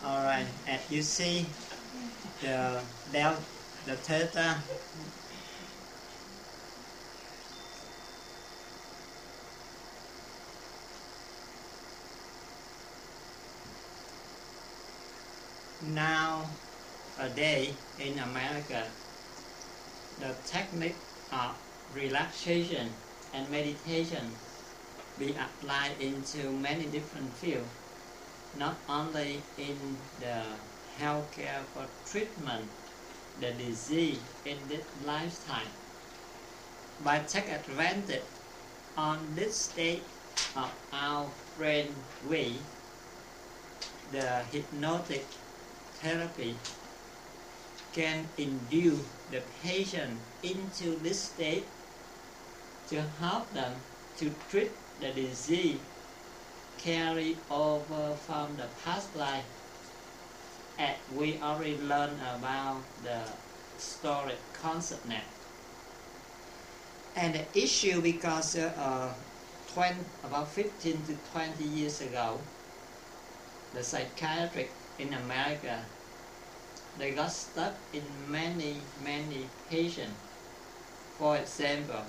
Alright, as you see, the theta nowadays in America, the technique of relaxation and meditation be applied into many different fields, not only in the healthcare for treatment the disease in this lifetime. By take advantage on this state of our brain wave, the hypnotic therapy can induce the patient into this state to help them to treat the disease carried over from the past life, as we already learned about the storage concept now. And the issue because about 15 to 20 years ago, the psychiatrists in America, they got stuck in many patients. For example,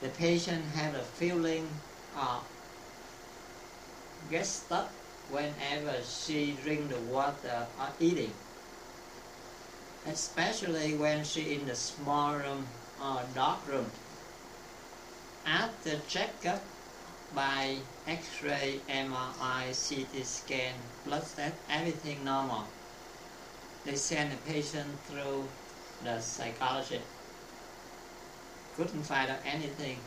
the patient had a feeling of get stuck whenever she drink the water or eating, especially when she in the small room or dark room. After checkup by X-ray, MRI, CT scan, blood test, everything normal, they send the patient through the psychologist. Couldn't find out anything,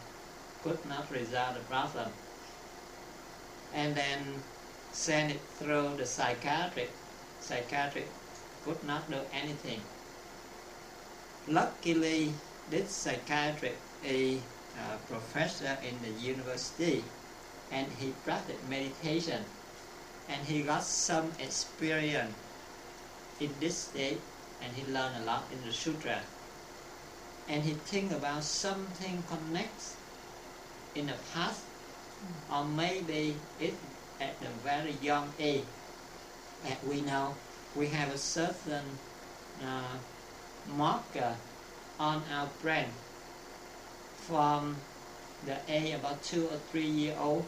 could not resolve the problem. And then send it through the psychiatric. Psychiatric could not do anything. Luckily, this psychiatrist is a professor in the university, and he practiced meditation, and he got some experience in this state, and he learned a lot in the sutra. And he think about something connects in the past, or maybe it at a very young age. As we know, we have a certain marker on our brain from the age about 2 or 3 years old,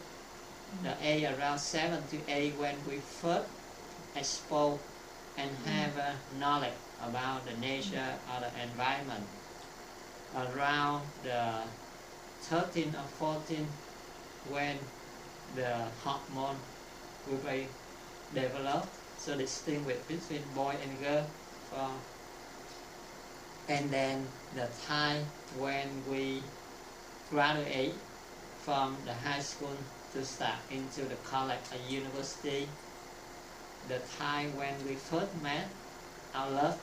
the age around 7 to 8 when we first exposed and have knowledge about the nature or the environment. Around the 13 or 14 when the hormone will be developed, so distinguish between boy and girl. And then the time when we graduate from the high school to start into the college or university, the time when we first met our love,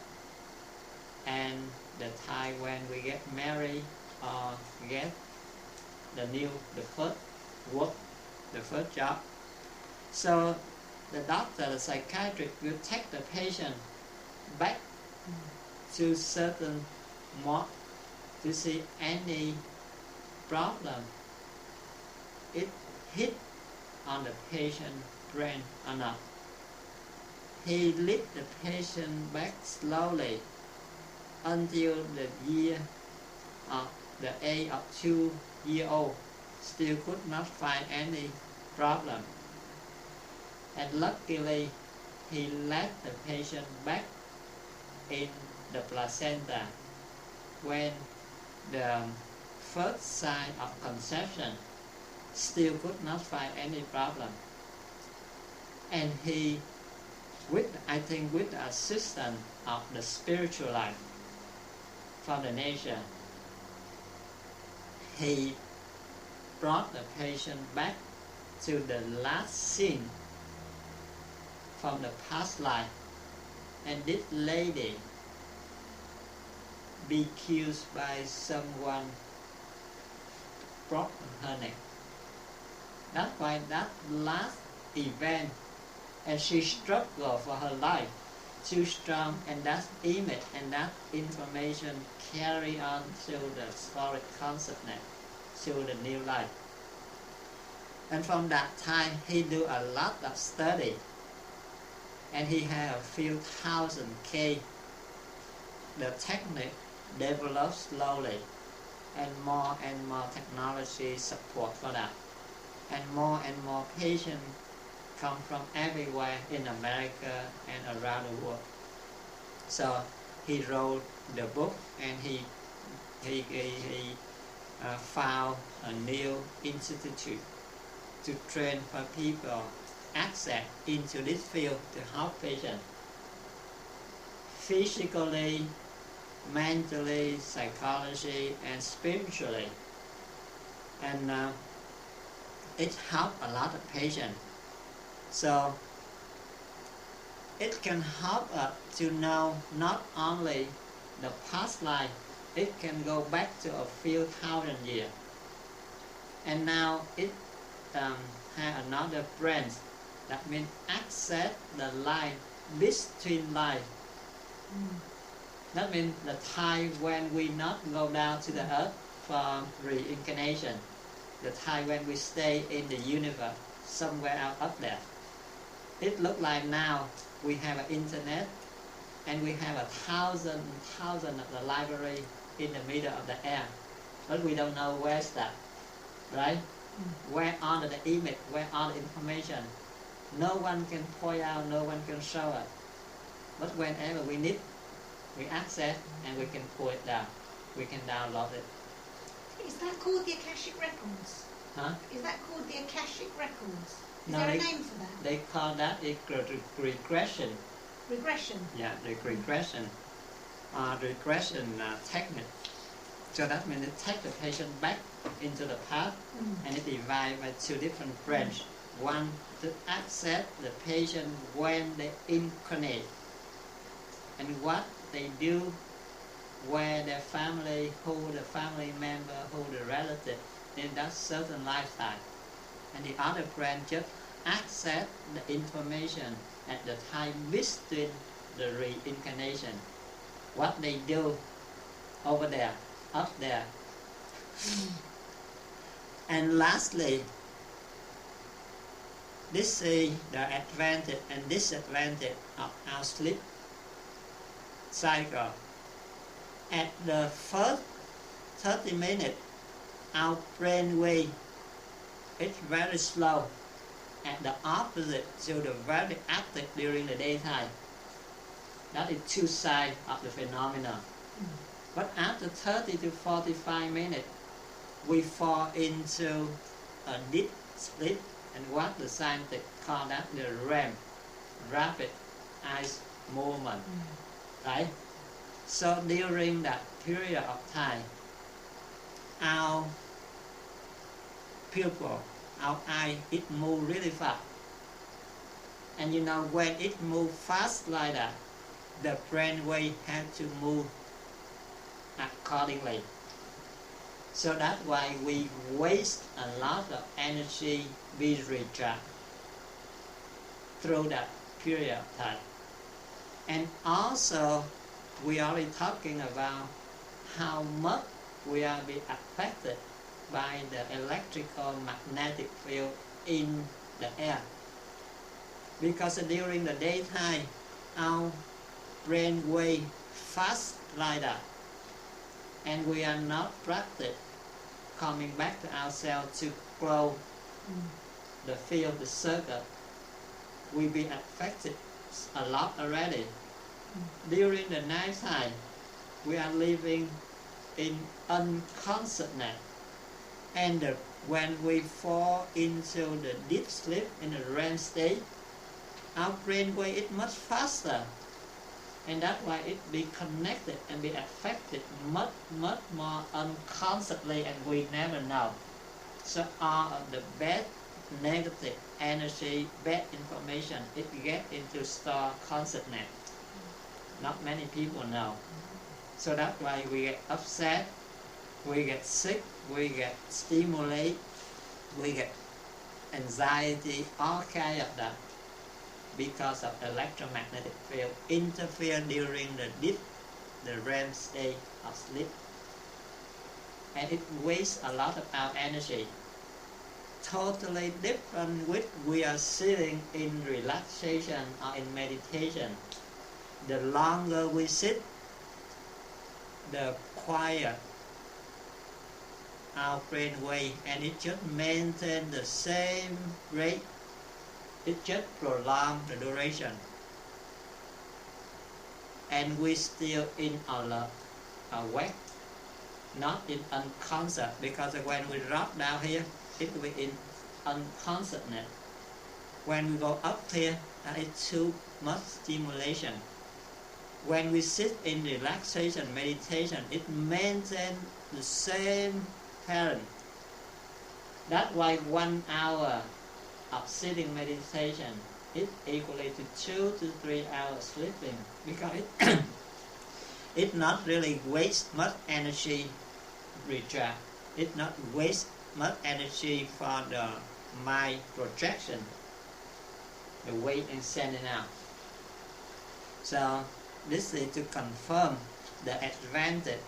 and the time when we get married or get the first work, the first job. So the doctor, the psychiatrist will take the patient back to certain mark to see any problem it hit on the patient brain or not. He lead the patient back slowly until the year of the age of 2 years old, still could not find any problem. And luckily, he led the patient back in the placenta when the first sign of conception, still could not find any problem. And he, I think with the assistance of the spiritual life from the nature, he brought the patient back to the last scene from the past life, and this lady be killed by someone broke her neck. That's why that last event, and she struggled for her life too strong, and that image and that information carry on to the storage concept net, to the new life. And from that time, he do a lot of study and he had a few thousand K. The technique developed slowly, and more technology support for that, and more patients come from everywhere in America and around the world. So he wrote the book, and he found a new institute to train for people access into this field to help patients physically, mentally, psychologically, and spiritually. And it helped a lot of patients. So it can help us to know not only the past life, it can go back to a few thousand years. And now it has another branch, that means access the life between life. That means the time when we not go down to the earth for reincarnation, the time when we stay in the universe, somewhere out up there. It looks like now we have an internet, and we have 1,000 of the library in the middle of the air, but we don't know where's that, right? Where are the image, where are the information? No one can point out, no one can show us. But whenever we need, we access and we can pull it down. We can download it. Is that called the Akashic Records? Huh? Is that called the Akashic Records? Is No, there a name for that? They call that regression. Regression? Yeah, the regression. Regression technique. So that means it takes the patient back into the past, and it divides by two different branches. One to access the patient when they incarnate, and what they do, where their family, who the family member, who the relative in that certain lifetime. And the other branch just access the information at the time between the reincarnation. What they do over there, up there. And lastly, this is the advantage and disadvantage of our sleep cycle. At the first 30 minutes, our brain wave is very slow, at the opposite to the very active during the daytime. That is two sides of the phenomenon. But after 30 to 45 minutes, we fall into a deep sleep, and what the scientists call that the REM, rapid eye movement, right? So during that period of time, our pupil, our eye, it moves really fast. And you know, when it moves fast like that, the brain wave has to move accordingly. So that's why we waste a lot of energy with recharge through that period of time. And also, we are talking about how much we are being affected by the electrical magnetic field in the air. Because during the daytime, our brain wave fast like that, and we are not practiced coming back to ourselves to grow the field, the circuit. We be affected a lot already. During the night time, we are living in unconsciousness, and when we fall into the deep sleep in the REM state, our brain wave is much faster, and that's why it be connected and be affected much more unconsciously, and we never know. So all of the bad negative energy, bad information, it get into store consciousness. Not many people know. So that's why we get upset, we get sick, we get stimulated, we get anxiety, all kind of that, because of electromagnetic field interfere during the REM state of sleep. And it wastes a lot of our energy. totally different with we are sitting in relaxation or in meditation. The longer we sit, the quiet our brain wave, and it just maintain the same rate. It just prolong the duration, and we still in alert, awake, not in unconscious, because when we drop down here, it will be in unconsciousness. When we go up here, that is too much stimulation. When we sit in relaxation, meditation, it maintains the same pattern. That's why 1 hour of sitting meditation is equally to 2 to 3 hours sleeping, because it not really waste much energy recharge. It not waste much energy for the mind projection, the weight and sending out. So this is to confirm the advantage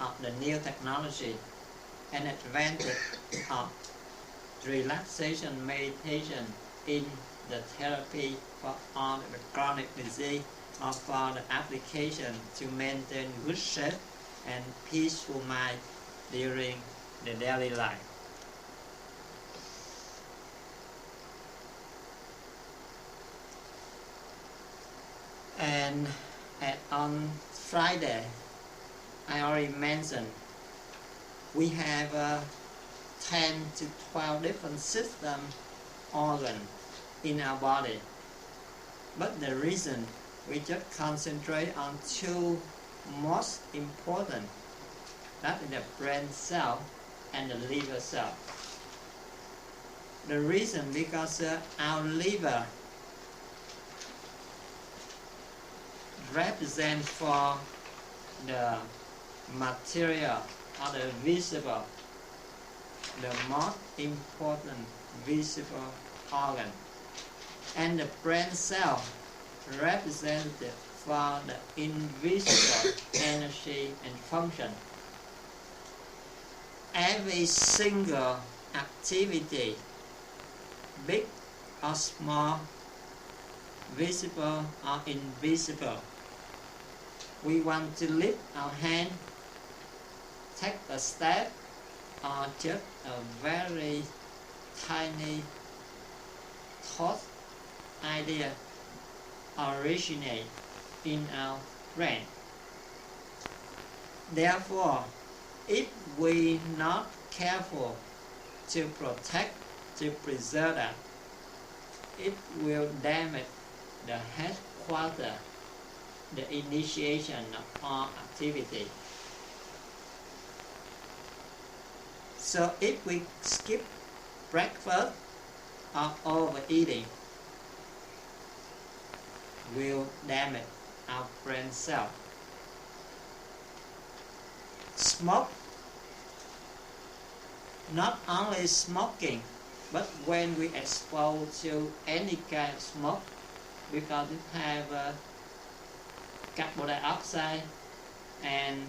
of the new technology and advantage of relaxation meditation in the therapy for all the chronic disease, or for the application to maintain good shape and peaceful mind during the daily life. And on Friday, I already mentioned, we have 10 to 12 different system organs in our body. But the reason we just concentrate on two most important, that is the brain cell and the liver cell. The reason because our liver represents for the material or the visible, the most important visible organ, and the brain cell represented for the invisible energy and function. Every single activity, big or small, visible or invisible, we want to lift our hand, take a step, or just a very tiny thought, idea originate in our brain. Therefore, if we not careful to protect, to preserve that, it will damage the headquarters, the initiation of all activity. So if we skip breakfast or overeating, will damage our brain cell. Smoke, not only smoking, but when we expose to any kind of smoke, because it have carbon dioxide and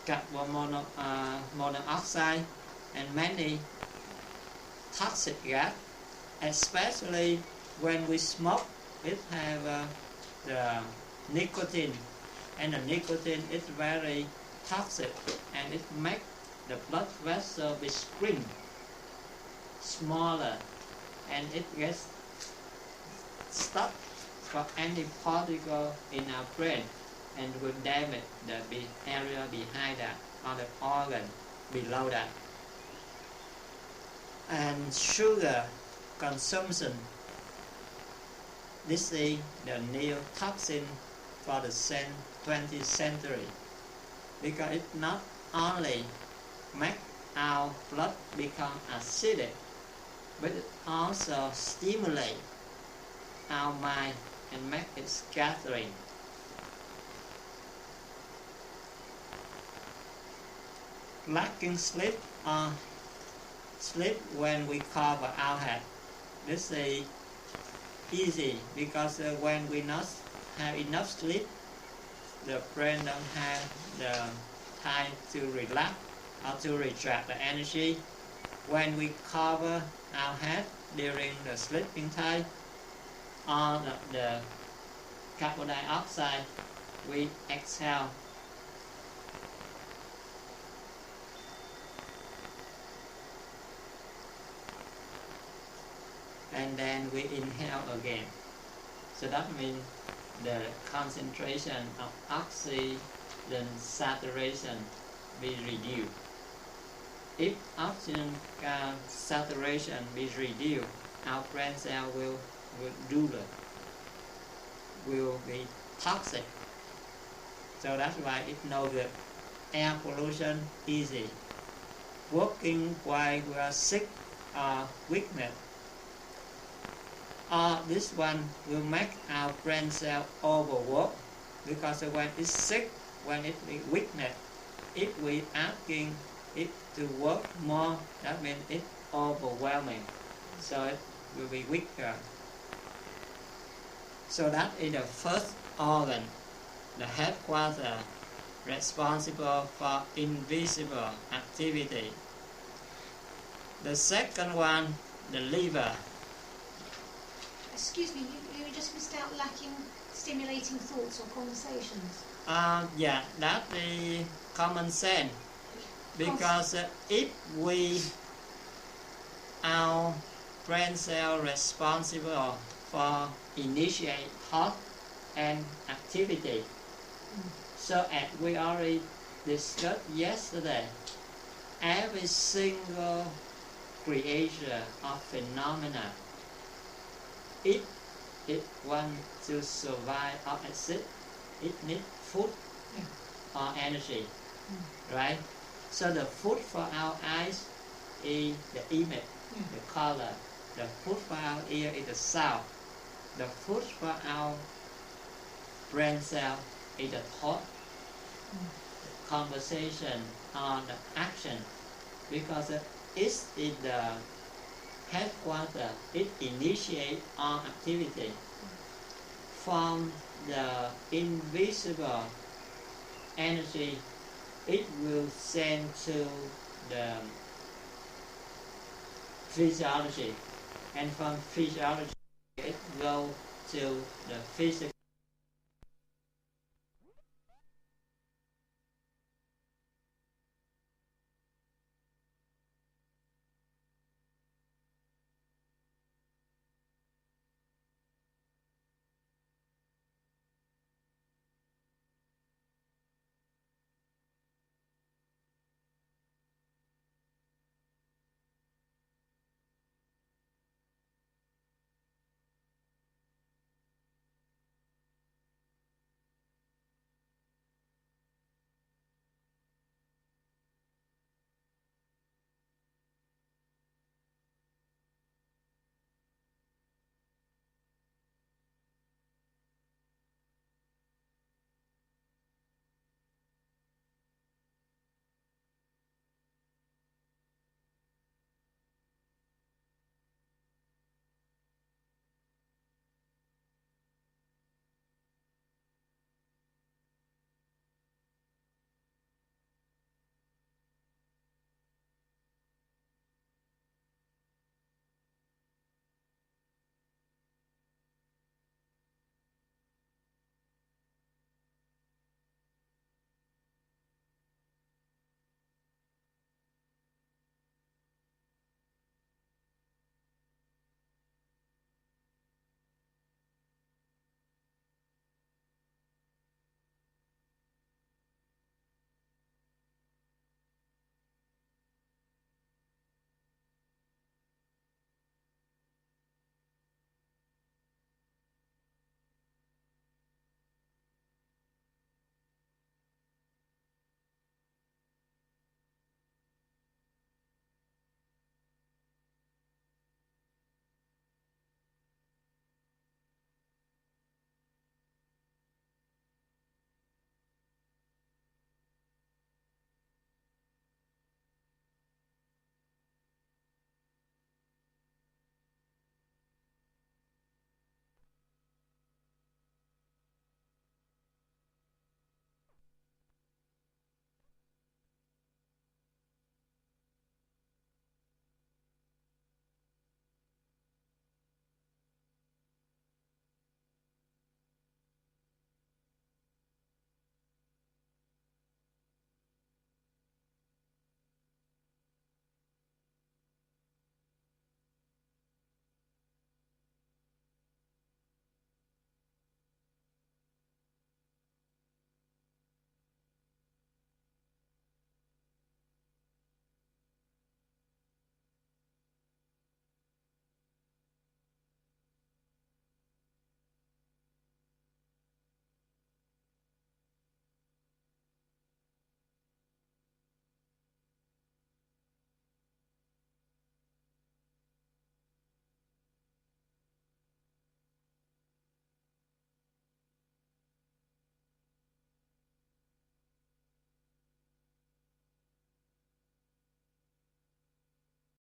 carbon monoxide and many toxic gas, especially when we smoke, it have the nicotine, and the nicotine is very toxic, and it makes the blood vessel be shrink, smaller, and it gets stuck for any particle in our brain and will damage the area behind that or the organ below that. And sugar consumption, this is the new toxin for the 20th century, because it not only make our blood become acidic, but it also stimulate our mind and make it scattering. Lacking sleep or sleep when we cover our head, this is easy, because when we not have enough sleep, the brain don't have the time to relax or to retract the energy, when we cover our head during the sleeping time, all the carbon dioxide we exhale. And then we inhale again. So that means the concentration of oxygen saturation be reduced. If oxygen saturation be reduced, our brain cell will be toxic. So that's why it knows that air pollution easy. Working while we are sick or weakness. This one will make our brain cell overwork, because when it's sick, when it is weakness, if we asking it to work more, that means it's overwhelming, so it will be weaker. So that is the first organ, the headquarters responsible for invisible activity. The second one, the liver. Excuse me, you just missed out lacking stimulating thoughts or conversations. Yeah, that's the common sense. Because if our brain cell responsible for initiate thought and activity. So as we already discussed yesterday, every single creation of phenomena, if it wants to survive or exist, it needs food or energy, right? So the food for our eyes is the image, the color. The food for our ear is the sound. The food for our brain cell is the thought, the conversation, or the action. Because it is the headquarters, it initiates all activity. From the invisible energy, it will send to the physiology, and from physiology it goes to the physical